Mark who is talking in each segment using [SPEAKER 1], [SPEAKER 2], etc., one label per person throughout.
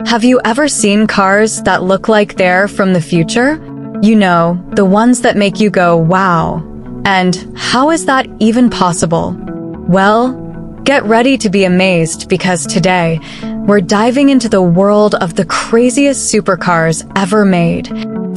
[SPEAKER 1] Have you ever seen cars that look like they're from the future? You know, the ones that make you go, wow. And how is that even possible? Well, get ready to be amazed because today, we're diving into the world of the craziest supercars ever made.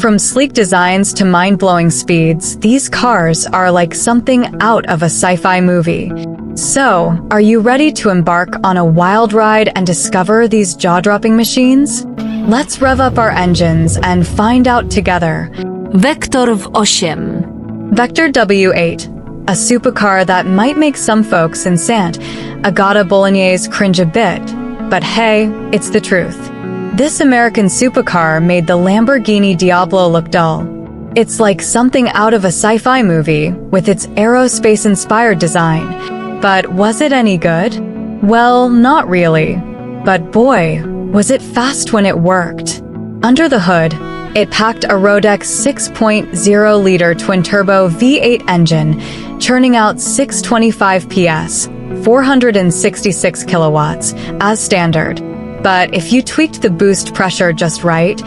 [SPEAKER 1] From sleek designs to mind-blowing speeds, these cars are like something out of a sci-fi movie. So, are you ready to embark on a wild ride and discover these jaw-dropping machines? Let's rev up our engines and find out together.
[SPEAKER 2] Vektor w 8.
[SPEAKER 1] Vector W8, a supercar that might make some folks in Sant Agata Bolognese cringe a bit, but hey, it's the truth. This American supercar made the Lamborghini Diablo look dull. It's like something out of a sci-fi movie with its aerospace-inspired design. But was it any good? Well, not really. But boy, was it fast when it worked. Under the hood, it packed a Rodex 6.0-liter twin-turbo V8 engine, churning out 625 PS, 466 kilowatts, as standard. But if you tweaked the boost pressure just right,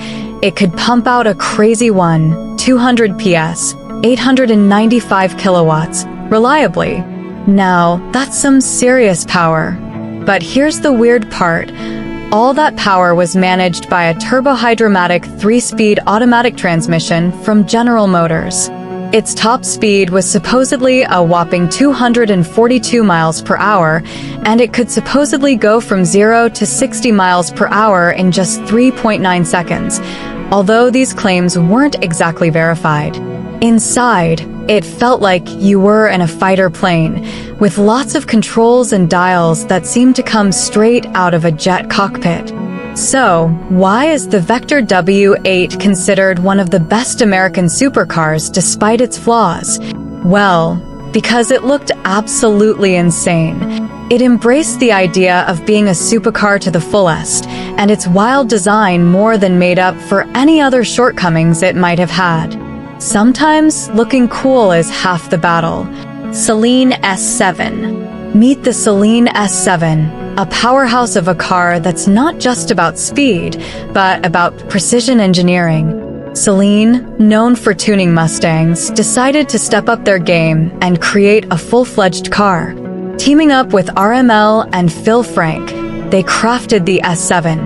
[SPEAKER 1] it could pump out a crazy 200 PS, 895 kilowatts, reliably. Now, that's some serious power. But here's the weird part. All that power was managed by a turbohydromatic 3-speed automatic transmission from General Motors. Its top speed was supposedly a whopping 242 miles per hour, and it could supposedly go from 0 to 60 miles per hour in just 3.9 seconds, although these claims weren't exactly verified. Inside, it felt like you were in a fighter plane, with lots of controls and dials that seemed to come straight out of a jet cockpit. So, why is the Vector W8 considered one of the best American supercars despite its flaws? Well, because it looked absolutely insane. It embraced the idea of being a supercar to the fullest, and its wild design more than made up for any other shortcomings it might have had. Sometimes looking cool is half the battle. Saleen S7. Meet the Saleen S7, a powerhouse of a car that's not just about speed, but about precision engineering. Saleen, known for tuning Mustangs, decided to step up their game and create a full-fledged car. Teaming up with RML and Phil Frank, they crafted the S7.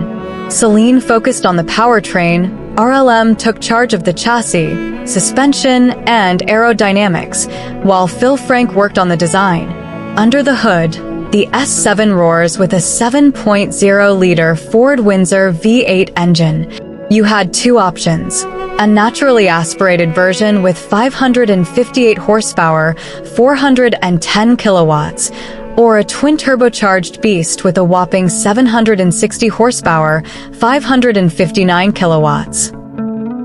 [SPEAKER 1] Saleen focused on the powertrain, RLM took charge of the chassis, suspension, and aerodynamics, while Phil Frank worked on the design. Under the hood, the S7 roars with a 7.0-liter Ford Windsor V8 engine. You had two options: a naturally aspirated version with 558 horsepower, 410 kilowatts, or a twin-turbocharged beast with a whopping 760 horsepower, 559 kilowatts.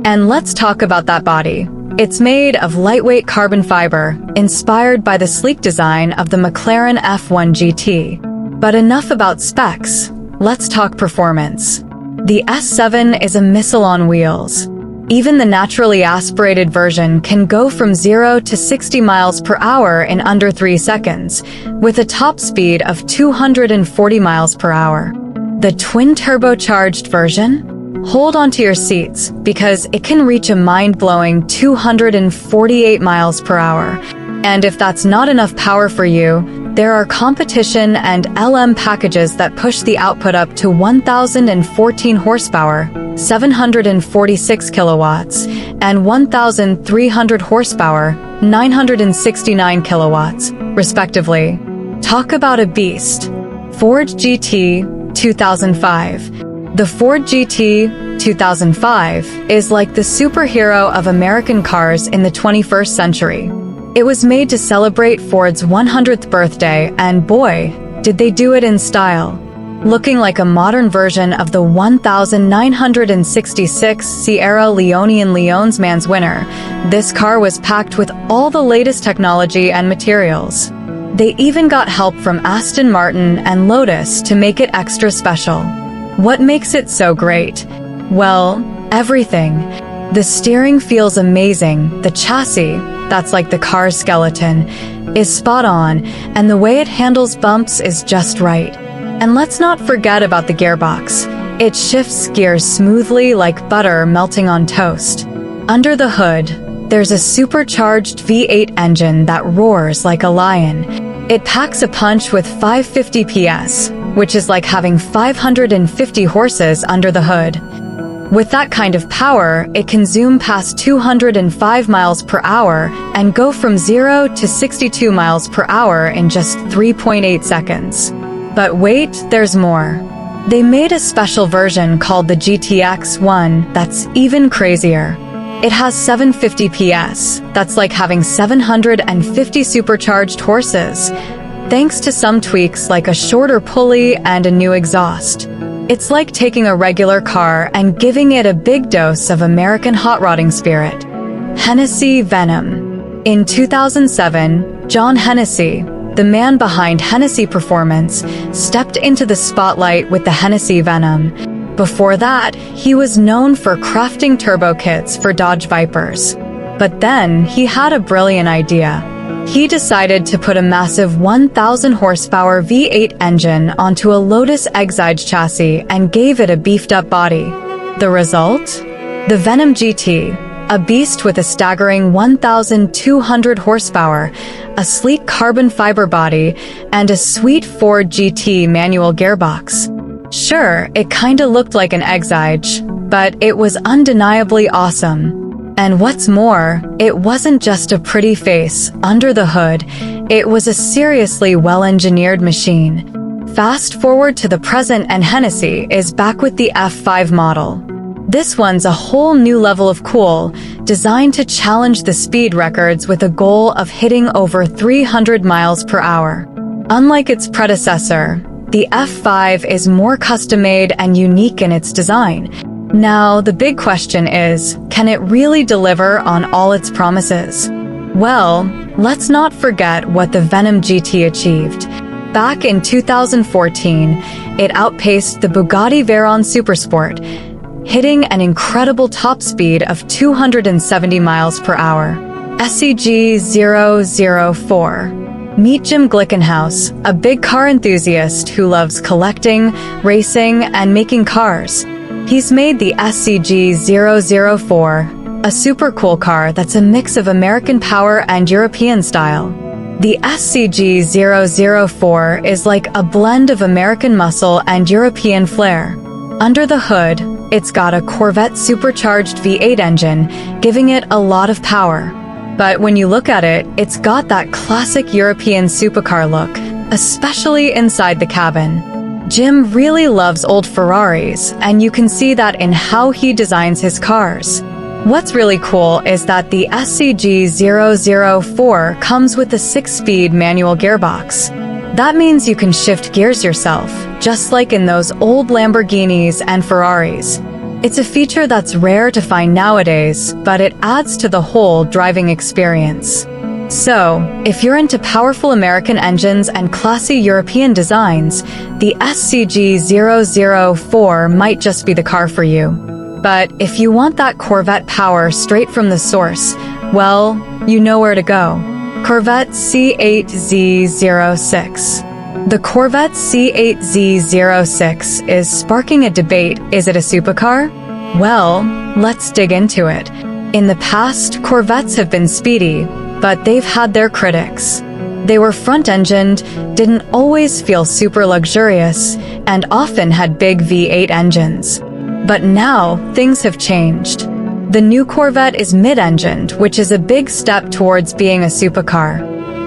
[SPEAKER 1] And let's talk about that body. It's made of lightweight carbon fiber, inspired by the sleek design of the McLaren F1 GT. But enough about specs, let's talk performance. The S7 is a missile on wheels. Even the naturally aspirated version can go from 0 to 60 miles per hour in under 3 seconds, with a top speed of 240 miles per hour. The twin-turbocharged version? Hold onto your seats, because it can reach a mind-blowing 248 miles per hour. And if that's not enough power for you, there are competition and LM packages that push the output up to 1,014 horsepower, 746 kilowatts, and 1,300 horsepower, 969 kilowatts, respectively. Talk about a beast. Ford GT 2005. The Ford GT 2005 is like the superhero of American cars in the 21st century. It was made to celebrate Ford's 100th birthday, and boy, did they do it in style. Looking like a modern version of the 1966 Sierra Leone Leon's Man's Winner, this car was packed with all the latest technology and materials. They even got help from Aston Martin and Lotus to make it extra special. What makes it so great? Well, everything. The steering feels amazing, the chassis, that's like the car's skeleton, is spot on, and the way it handles bumps is just right. And let's not forget about the gearbox. It shifts gears smoothly like butter melting on toast. Under the hood, there's a supercharged V8 engine that roars like a lion. It packs a punch with 550 PS, which is like having 550 horses under the hood. With that kind of power, it can zoom past 205 miles per hour and go from 0 to 62 miles per hour in just 3.8 seconds. But wait, there's more. They made a special version called the GTX-1 that's even crazier. It has 750 PS, that's like having 750 supercharged horses, thanks to some tweaks like a shorter pulley and a new exhaust. It's like taking a regular car and giving it a big dose of American hot rodding spirit. Hennessy Venom. In 2007, John Hennessy, the man behind Hennessy Performance, stepped into the spotlight with the Hennessy Venom. Before that, he was known for crafting turbo kits for Dodge Vipers. But then, he had a brilliant idea. He decided to put a massive 1,000 horsepower V8 engine onto a Lotus Exige chassis and gave it a beefed-up body. The result? The Venom GT, a beast with a staggering 1,200 horsepower, a sleek carbon fiber body, and a sweet Ford GT manual gearbox. Sure, it kinda looked like an Exige, but it was undeniably awesome. And what's more, it wasn't just a pretty face under the hood, it was a seriously well-engineered machine. Fast forward to the present and Hennessy is back with the F5 model. This one's a whole new level of cool, designed to challenge the speed records with a goal of hitting over 300 miles per hour. Unlike its predecessor, the F5 is more custom-made and unique in its design. Now, the big question is, can it really deliver on all its promises? Well, let's not forget what the Venom GT achieved. Back in 2014, it outpaced the Bugatti Veyron Supersport, hitting an incredible top speed of 270 miles per hour. SEG 004. Meet Jim Glickenhaus, a big car enthusiast who loves collecting, racing, and making cars. He's made the SCG 004, a super cool car that's a mix of American power and European style. The SCG 004 is like a blend of American muscle and European flair. Under the hood, it's got a Corvette supercharged V8 engine, giving it a lot of power. But when you look at it, it's got that classic European supercar look, especially inside the cabin. Jim really loves old Ferraris, and you can see that in how he designs his cars. What's really cool is that the SCG 004 comes with a 6-speed manual gearbox. That means you can shift gears yourself, just like in those old Lamborghinis and Ferraris. It's a feature that's rare to find nowadays, but it adds to the whole driving experience. So, if you're into powerful American engines and classy European designs, the SCG 004 might just be the car for you. But if you want that Corvette power straight from the source, well, you know where to go. Corvette C8Z06. The Corvette C8Z06 is sparking a debate. Is it a supercar? Well, let's dig into it. In the past, Corvettes have been speedy, but they've had their critics. They were front-engined, didn't always feel super luxurious, and often had big V8 engines. But now, things have changed. The new Corvette is mid-engined, which is a big step towards being a supercar.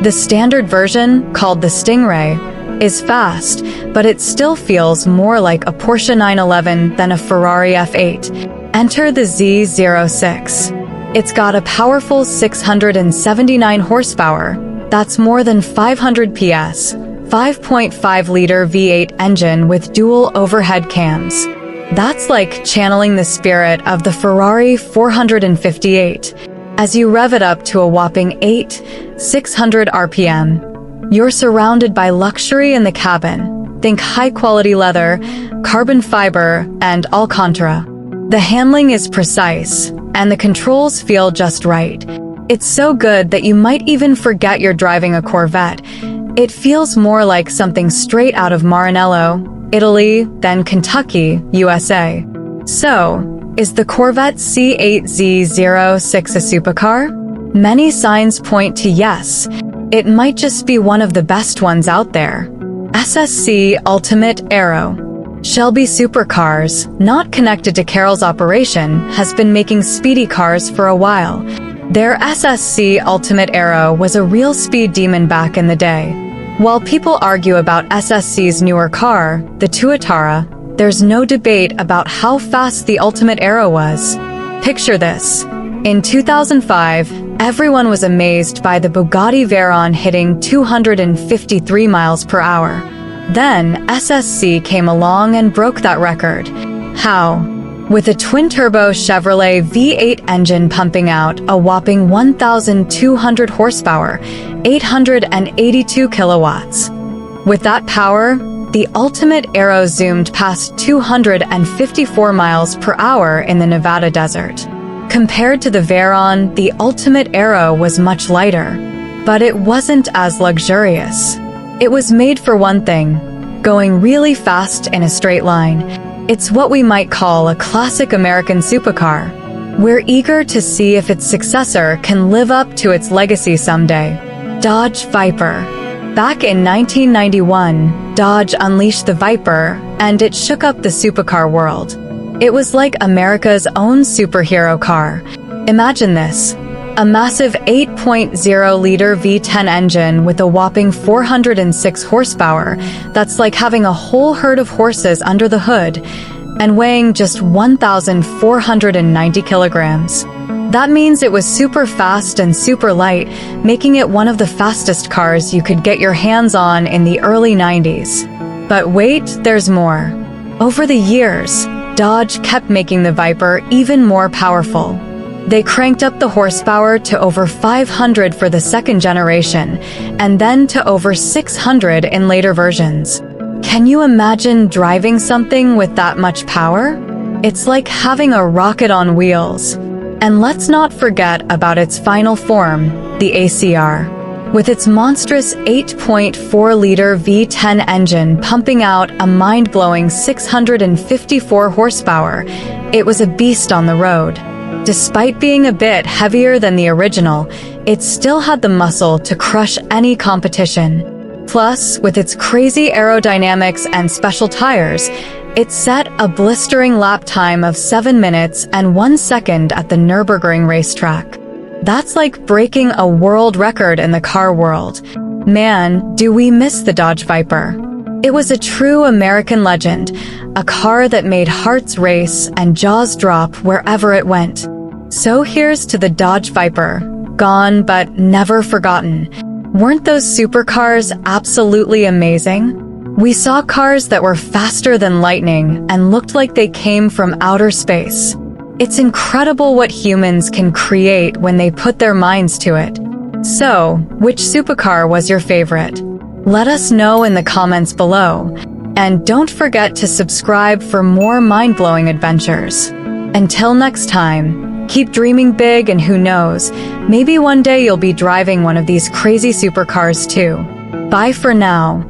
[SPEAKER 1] The standard version, called the Stingray, is fast, but it still feels more like a Porsche 911 than a Ferrari F8. Enter the Z06. It's got a powerful 679 horsepower, that's more than 500 PS, 5.5-liter V8 engine with dual overhead cams. That's like channeling the spirit of the Ferrari 458. As you rev it up to a whopping 600 RPM, you're surrounded by luxury in the cabin. Think high-quality leather, carbon fiber, and Alcantara. The handling is precise, and the controls feel just right. It's so good that you might even forget you're driving a Corvette. It feels more like something straight out of Maranello, Italy, then Kentucky, USA. So, is the Corvette C8Z06 a supercar? Many signs point to yes. It might just be one of the best ones out there. SSC Ultimate Aero. Shelby Supercars, not connected to Carroll's operation, has been making speedy cars for a while. Their SSC Ultimate Aero was a real speed demon back in the day. While people argue about SSC's newer car, the Tuatara, there's no debate about how fast the Ultimate Aero was. Picture this. In 2005, everyone was amazed by the Bugatti Veyron hitting 253 miles per hour. Then, SSC came along and broke that record. How? With a twin-turbo Chevrolet V8 engine pumping out a whopping 1,200 horsepower, 882 kilowatts. With that power, the Ultimate Aero zoomed past 254 miles per hour in the Nevada desert. Compared to the Veyron, the Ultimate Aero was much lighter, but it wasn't as luxurious. It was made for one thing, going really fast in a straight line. It's what we might call a classic American supercar. We're eager to see if its successor can live up to its legacy someday. Dodge Viper. Back in 1991, Dodge unleashed the Viper, and it shook up the supercar world. It was like America's own superhero car. Imagine this. A massive 8.0-liter V10 engine with a whopping 406 horsepower that's like having a whole herd of horses under the hood and weighing just 1,490 kilograms. That means it was super fast and super light, making it one of the fastest cars you could get your hands on in the early 90s. But wait, there's more. Over the years, Dodge kept making the Viper even more powerful. They cranked up the horsepower to over 500 for the second generation, and then to over 600 in later versions. Can you imagine driving something with that much power? It's like having a rocket on wheels. And let's not forget about its final form, the ACR. With its monstrous 8.4-liter V10 engine pumping out a mind-blowing 654 horsepower, it was a beast on the road. Despite being a bit heavier than the original, it still had the muscle to crush any competition. Plus, with its crazy aerodynamics and special tires, it set a blistering lap time of 7 minutes and 1 second at the Nürburgring racetrack. That's like breaking a world record in the car world. Man, do we miss the Dodge Viper. It was a true American legend, a car that made hearts race and jaws drop wherever it went. So here's to the Dodge Viper, gone but never forgotten. Weren't those supercars absolutely amazing? We saw cars that were faster than lightning and looked like they came from outer space. It's incredible what humans can create when they put their minds to it. So, which supercar was your favorite? Let us know in the comments below. And don't forget to subscribe for more mind-blowing adventures. Until next time, keep dreaming big, and who knows, maybe one day you'll be driving one of these crazy supercars too. Bye for now.